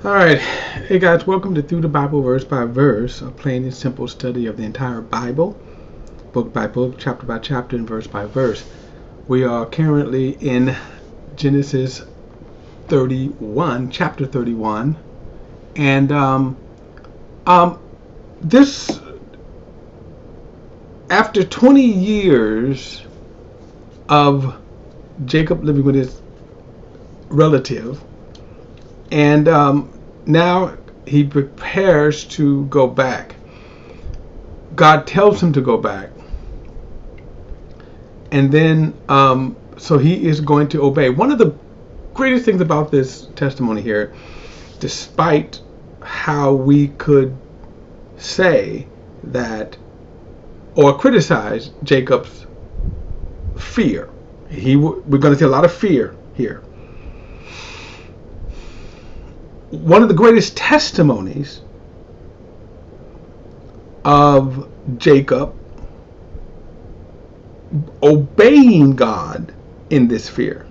All right, hey guys, welcome to Through the Bible Verse by Verse, a plain and simple study of the entire Bible, book by book, chapter by chapter, and verse by verse. We are currently in Genesis 31, chapter 31, and this, after 20 years of Jacob living with his relative, and now he prepares to go back. God tells him to go back. And then, so he is going to obey. One of the greatest things about this testimony here, despite how we could say that or criticize Jacob's fear, we're going to see a lot of fear here. One of the greatest testimonies of Jacob obeying God in this fear.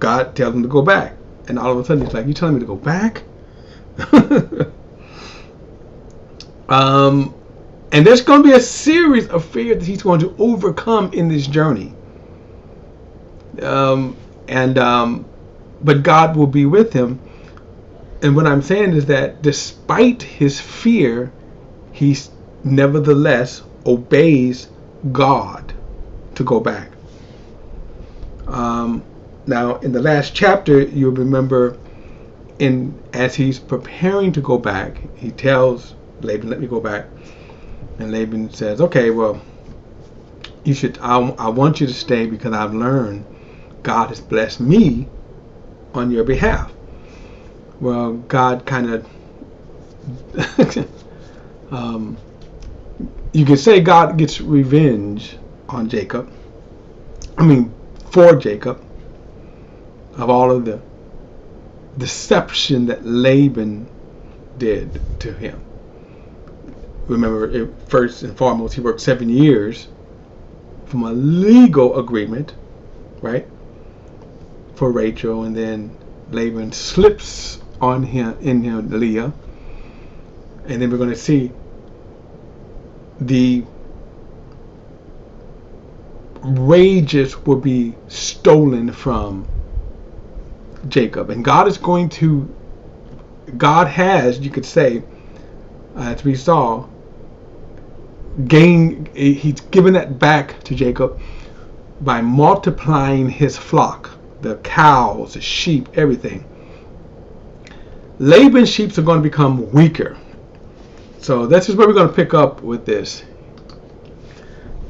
God tells him to go back, and all of a sudden he's like, "You telling me to go back?" And there's going to be a series of fears that he's going to overcome in this journey. But God will be with him. And what I'm saying is that despite his fear, he nevertheless obeys God to go back. Now, in the last chapter, you'll remember, as he's preparing to go back, he tells Laban, "Let me go back." And Laban says, "Okay, well, you should. I want you to stay because I've learned God has blessed me on your behalf." Well, God kind of, you can say God gets revenge on Jacob. For Jacob, of all of the deception that Laban did to him. Remember, first and foremost, he worked 7 years from a legal agreement, right, for Rachel, and then Laban slips on him Leah, and then we're going to see the wages will be stolen from Jacob, and God has, you could say, as we saw, he's given that back to Jacob by multiplying his flock, the cows, the sheep, everything. Laban's sheep are going to become weaker. So this is where we're going to pick up with this.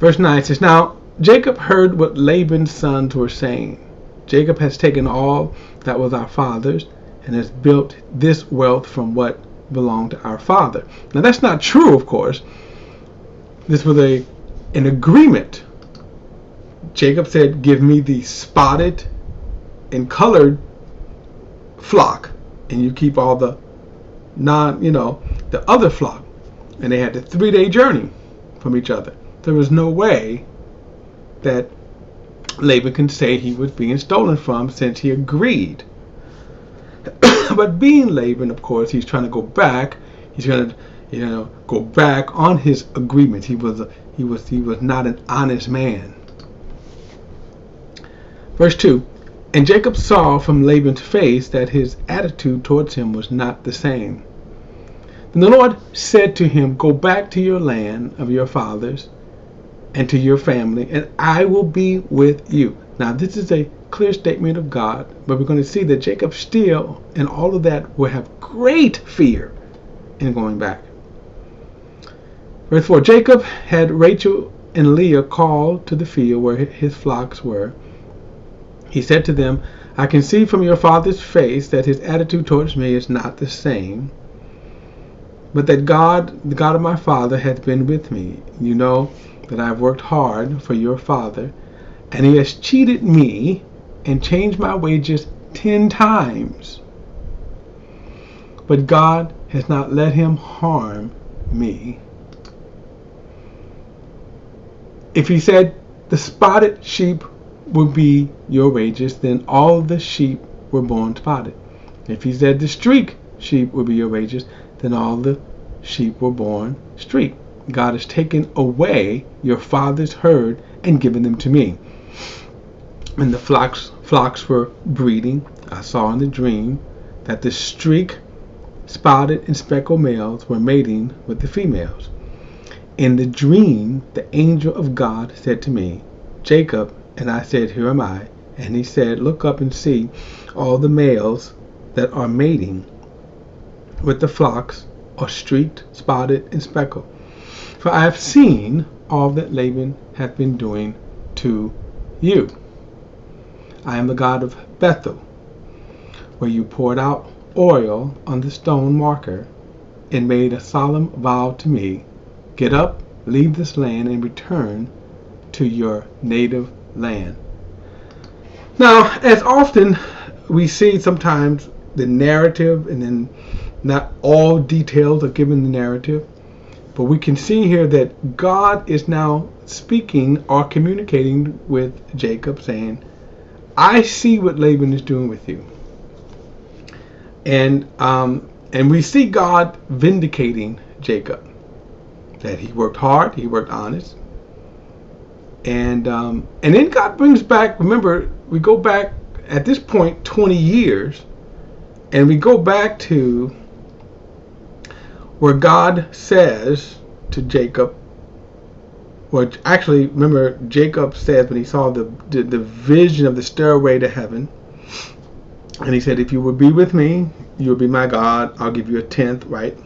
Verse 9 says, "Now Jacob heard what Laban's sons were saying. Jacob has taken all that was our father's and has built this wealth from what belonged to our father." Now that's not true, of course. This was an agreement. Jacob said, "Give me the spotted and colored flock, and you keep all the the other flock." And they had a 3-day journey from each other. There was no way that Laban can say he was being stolen from, since he agreed. But being Laban, of course, he's trying to go back. He's going to go back on his agreement. He was not an honest man. Verse 2. "And Jacob saw from Laban's face that his attitude towards him was not the same. And the Lord said to him, 'Go back to your land of your fathers and to your family, and I will be with you.'" Now this is a clear statement of God, but we're going to see that Jacob still, and all of that, will have great fear in going back. Verse 4. "Jacob had Rachel and Leah called to the field where his flocks were. He said to them, 'I can see from your father's face that his attitude towards me is not the same, but that God, the God of my father, has been with me. You know that I have worked hard for your father, and he has cheated me and changed my wages 10 times. But God has not let him harm me.'" If he said the spotted sheep would be your wages, then all the sheep were born spotted. If he said the streak sheep will be your wages. Then all the sheep were born street. God has taken away your father's herd and given them to me. And the flocks were breeding. I saw in the dream that the streak, spotted, and speckled males were mating with the females. In the dream, the angel of God said to me, Jacob, and I said, Here am I. And he said, Look up and see all the males that are mating with the flocks are streaked, spotted, and speckled. For I have seen all that Laban hath been doing to you. I am the God of Bethel, where you poured out oil on the stone marker and made a solemn vow to me. Get up, leave this land, and return to your native land. Now, as often we see sometimes the narrative, and then not all details are given in the narrative, but we can see here that God is now speaking or communicating with Jacob, saying, I see what Laban is doing with you. And we see God vindicating Jacob, that he worked hard, he worked honest. And then God brings back, remember, we go back at this point 20 years, and we go back to where God says to Jacob, or actually, remember, Jacob said when he saw the vision of the stairway to heaven, and he said, if you will be with me, you will be my God, I'll give you a tenth, right?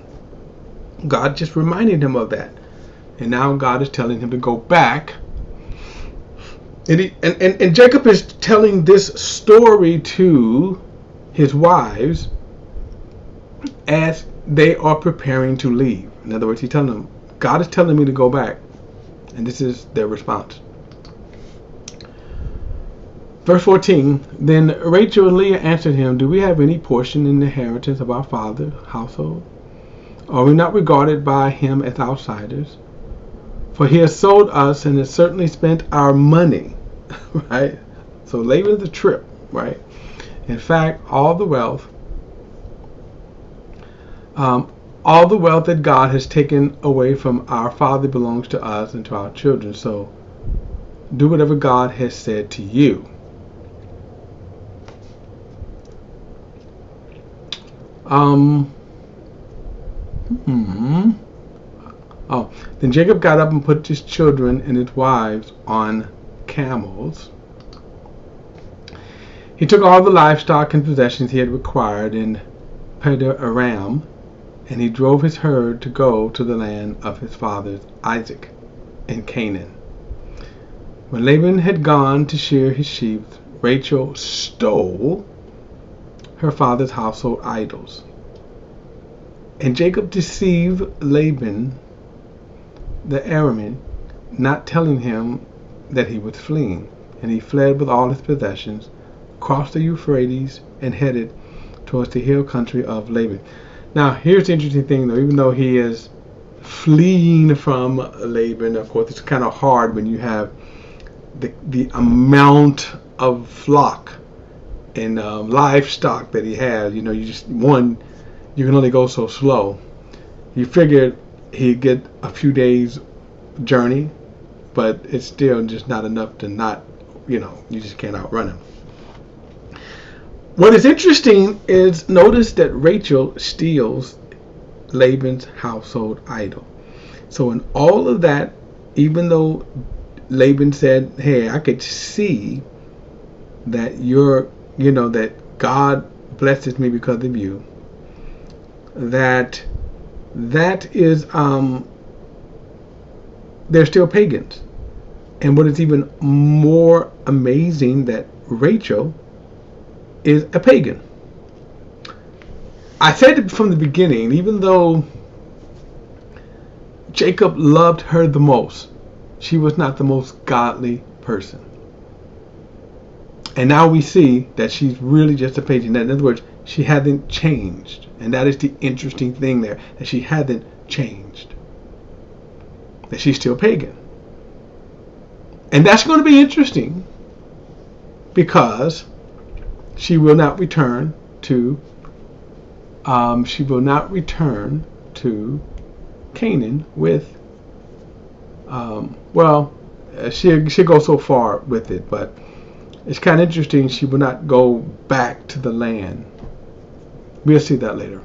God just reminded him of that. And now God is telling him to go back. And Jacob is telling this story to his wives as they are preparing to leave. In other words, he's telling them, God is telling me to go back. And this is their response. Verse 14, Then Rachel and Leah answered him, Do we have any portion in the inheritance of our father's household? Are we not regarded by him as outsiders? For he has sold us and has certainly spent our money. Right? So Laban's a trip, right? In fact, all the wealth that God has taken away from our father belongs to us and to our children. So do whatever God has said to you. Then Jacob got up and put his children and his wives on camels. He took all the livestock and possessions he had acquired in Aram, and he drove his herd to go to the land of his father Isaac in Canaan. When Laban had gone to shear his sheep, Rachel stole her father's household idols. And Jacob deceived Laban the Aramean, not telling him that he was fleeing. And he fled with all his possessions, crossed the Euphrates, and headed towards the hill country of Laban. Now, here's the interesting thing, though. Even though he is fleeing from Laban, of course, it's kind of hard when you have the amount of flock and livestock that he has. You know, you can only go so slow. You figured he'd get a few days journey, but it's still just not enough to not, you just can't outrun him. What is interesting is notice that Rachel steals Laban's household idol. So in all of that, even though Laban said, hey, I could see that that God blesses me because of you, that is they're still pagans. And what is even more amazing, that Rachel is a pagan. I said it from the beginning, even though Jacob loved her the most, she was not the most godly person. And now we see that she's really just a pagan. In other words, she hasn't changed. And that is the interesting thing there, that she hasn't changed. That she's still pagan. And that's going to be interesting, because she will not return to She will not return to Canaan with, she'll go so far with it, but it's kind of interesting. She will not go back to the land. We'll see that later.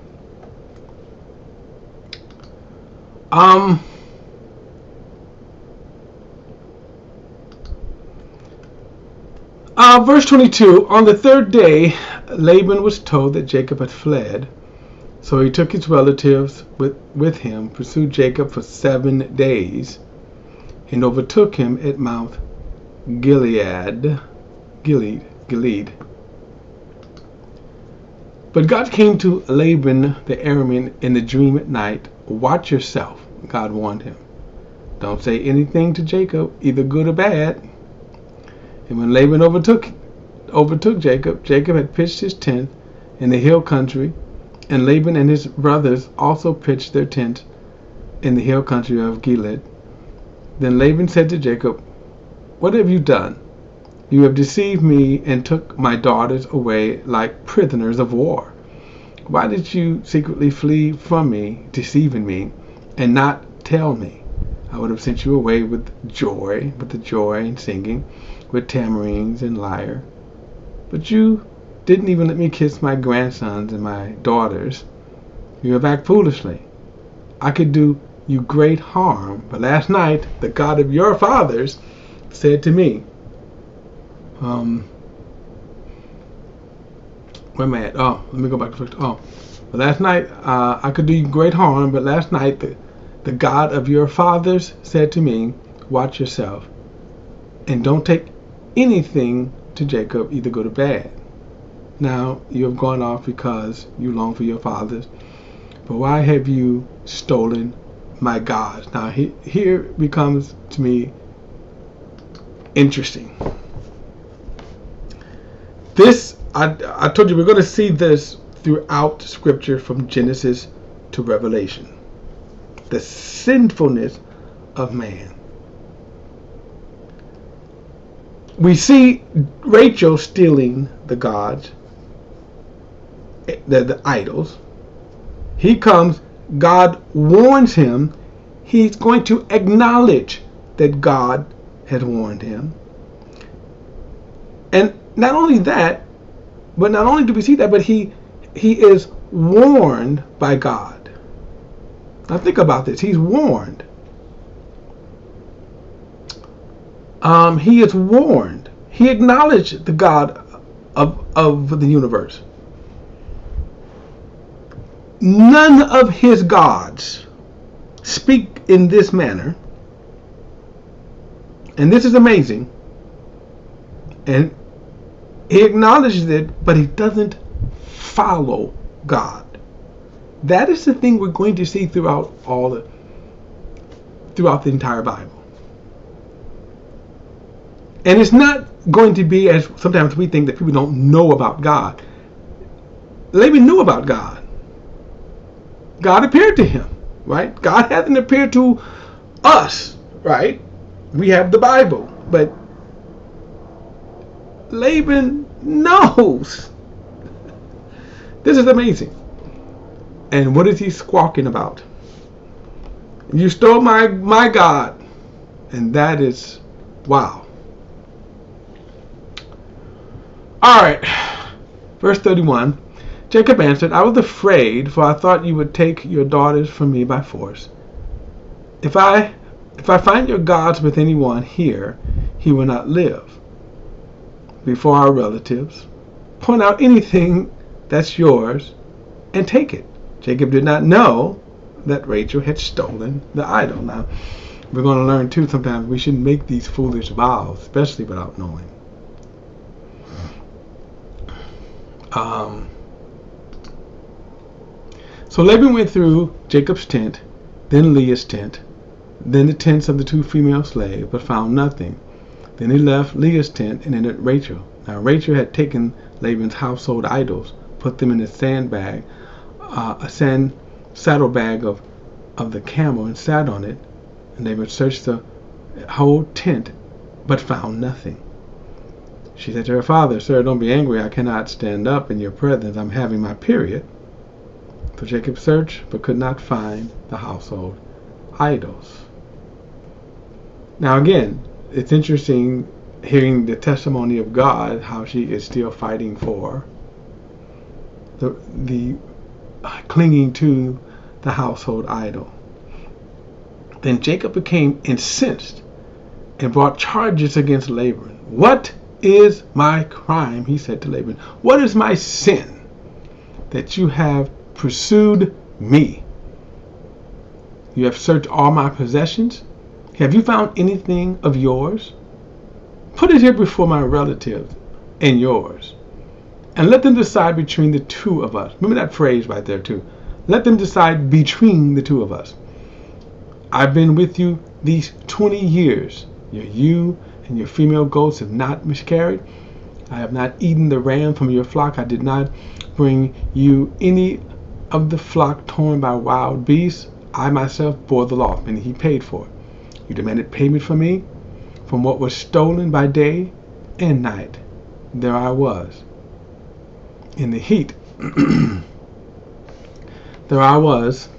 Verse 22, on the third day, Laban was told that Jacob had fled. So he took his relatives with him, pursued Jacob for 7 days, and overtook him at Mount Gilead. But God came to Laban the Aramean in the dream at night. Watch yourself, God warned him. Don't say anything to Jacob, either good or bad. And when Laban overtook Jacob, Jacob had pitched his tent in the hill country, and Laban and his brothers also pitched their tent in the hill country of Gilead. Then Laban said to Jacob, what have you done? You have deceived me and took my daughters away like prisoners of war. Why did you secretly flee from me, deceiving me, and not tell me? I would have sent you away with the joy and singing, with tamarines and lyre. But you didn't even let me kiss my grandsons and my daughters. You have acted foolishly. I could do you great harm, but last night the God of your fathers said to me, where am I at? Oh, let me go back to first. But last night I could do you great harm, but last night the God of your fathers said to me, watch yourself, and don't take anything to Jacob, either good or bad. Now you have gone off because you long for your fathers, but why have you stolen my gods? Now here becomes to me interesting. This, I told you we're going to see this throughout Scripture from Genesis to Revelation. The sinfulness of man. We see Rachel stealing the gods, the idols. He comes, God warns him. He's going to acknowledge that God had warned him. And not only that, but not only do we see that, but he is warned by God. Now think about this. He's warned. He is warned. He acknowledged the God of the universe. None of his gods speak in this manner. And this is amazing. And he acknowledges it, but he doesn't follow God. That is the thing we're going to see throughout the entire Bible. And it's not going to be as sometimes we think that people don't know about God. Laban knew about God. God appeared to him, right? God hasn't appeared to us, right? We have the Bible, but Laban knows. This is amazing. And what is he squawking about? You stole my God. And that is, wow. Alright. Verse 31. Jacob answered, I was afraid, for I thought you would take your daughters from me by force. If I find your gods with anyone here, he will not live. Before our relatives, point out anything that's yours and take it. Jacob did not know that Rachel had stolen the idol. Now, we're going to learn too, sometimes we shouldn't make these foolish vows, especially without knowing. So Laban went through Jacob's tent, then Leah's tent, then the tents of the 2 female slaves, but found nothing. Then he left Leah's tent and entered Rachel. Now Rachel had taken Laban's household idols, put them in a sandbag, a saddlebag of the camel, and sat on it. And they would search the whole tent, but found nothing. She said to her father, Sir, don't be angry. I cannot stand up in your presence. I'm having my period. So Jacob searched but could not find the household idols. Now again, it's interesting hearing the testimony of God, how she is still fighting for the clinging to the household idol. Then Jacob became incensed and brought charges against Laban. What is my crime? He said to Laban. What is my sin that you have pursued me? You have searched all my possessions. Have you found anything of yours? Put it here before my relatives and yours, and let them decide between the two of us. Remember that phrase right there too. Let them decide between the two of us. I've been with you these 20 years. You and your female goats have not miscarried. I have not eaten the ram from your flock. I did not bring you any of the flock torn by wild beasts. I myself bore the loss, and he paid for it. You demanded payment from me from what was stolen by day and night. There I was in the heat. There I was.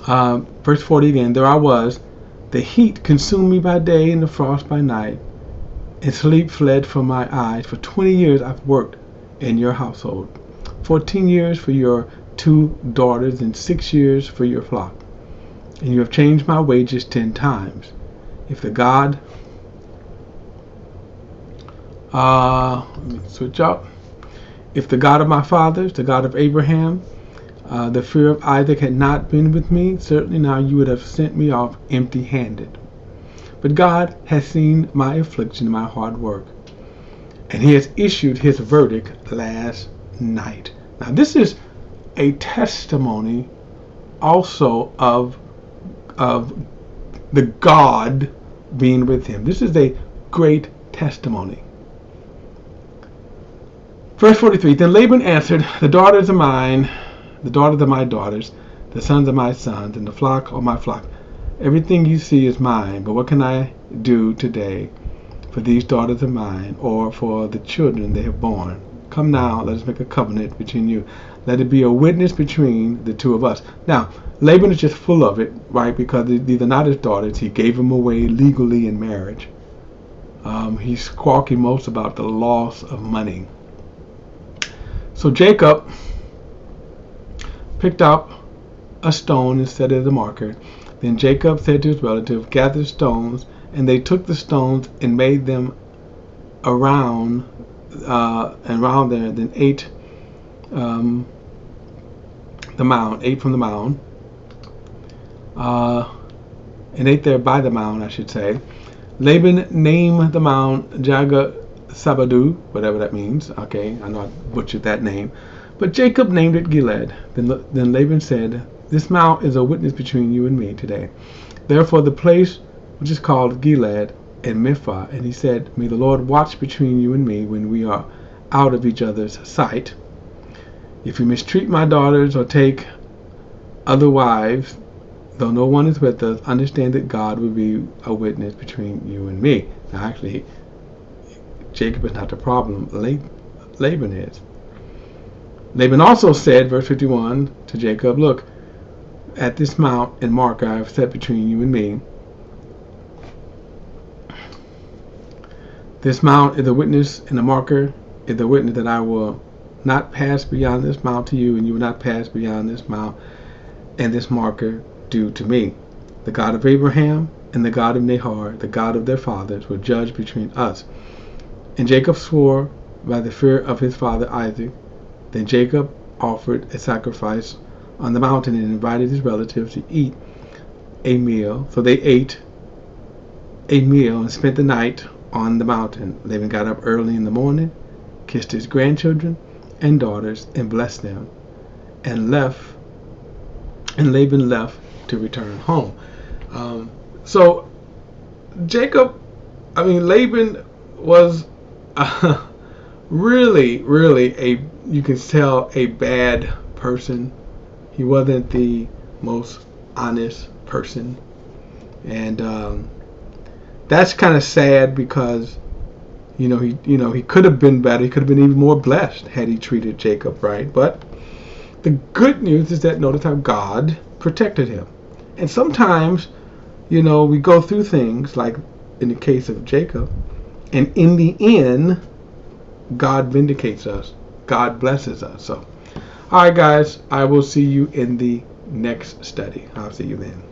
Verse 40 again. There I was. The heat consumed me by day and the frost by night, and sleep fled from my eyes. For 20 years I've worked in your household. 14 years for your 2 daughters and 6 years for your flock. And you have changed my wages 10 times. If the God, let me switch up. If the God of my fathers, the God of Abraham, the fear of Isaac had not been with me, certainly now you would have sent me off empty-handed. But God has seen my affliction and my hard work, and he has issued his verdict last night. Now this is a testimony also of the God being with him. This is a great testimony. Verse 43, then Laban answered, the daughters are mine, the daughters are my daughters, the sons are my sons, and the flock are my flock. Everything you see is mine, but what can I do today for these daughters of mine, or for the children they have borne? Come now, let us make a covenant between you. Let it be a witness between the two of us. Now, Laban is just full of it, right? Because these are not his daughters. He gave them away legally in marriage. He's squawking most about the loss of money. So Jacob picked up a stone and set it as a marker. Then Jacob said to his relative, gather stones, and they took the stones and made them around there, then ate the mound, ate from the mound, and ate there by the mound, I should say. Laban named the mound Jaga Sabadu, whatever that means. Okay, I know I butchered that name. But Jacob named it Gilead. Then Laban said, this mount is a witness between you and me today. Therefore the place which is called Gilead and Mizpah, and he said, may the Lord watch between you and me when we are out of each other's sight. If you mistreat my daughters or take other wives, though no one is with us, understand that God will be a witness between you and me. Now actually, Jacob is not the problem. Laban is. Laban also said, verse 51, to Jacob, look, at this mount and marker I have set between you and me. This mount is a witness, and the marker is a witness that I will not pass beyond this mount to you, and you will not pass beyond this mount and this marker due to me. The God of Abraham and the God of Nahor, the God of their fathers, will judge between us. And Jacob swore by the fear of his father Isaac. Then Jacob offered a sacrifice on the mountain and invited his relatives to eat a meal. So they ate a meal and spent the night on the mountain. Laban got up early in the morning, kissed his grandchildren and daughters, and blessed them, and Laban left to return home. So Laban was really you can tell a bad person. He wasn't the most honest person, and that's kind of sad because he could have been better. He could have been even more blessed had he treated Jacob right. But The good news is that notice how God protected him. And sometimes, we go through things like in the case of Jacob, and in the end, God vindicates us. God blesses us. So, all right, guys, I will see you in the next study. I'll see you then.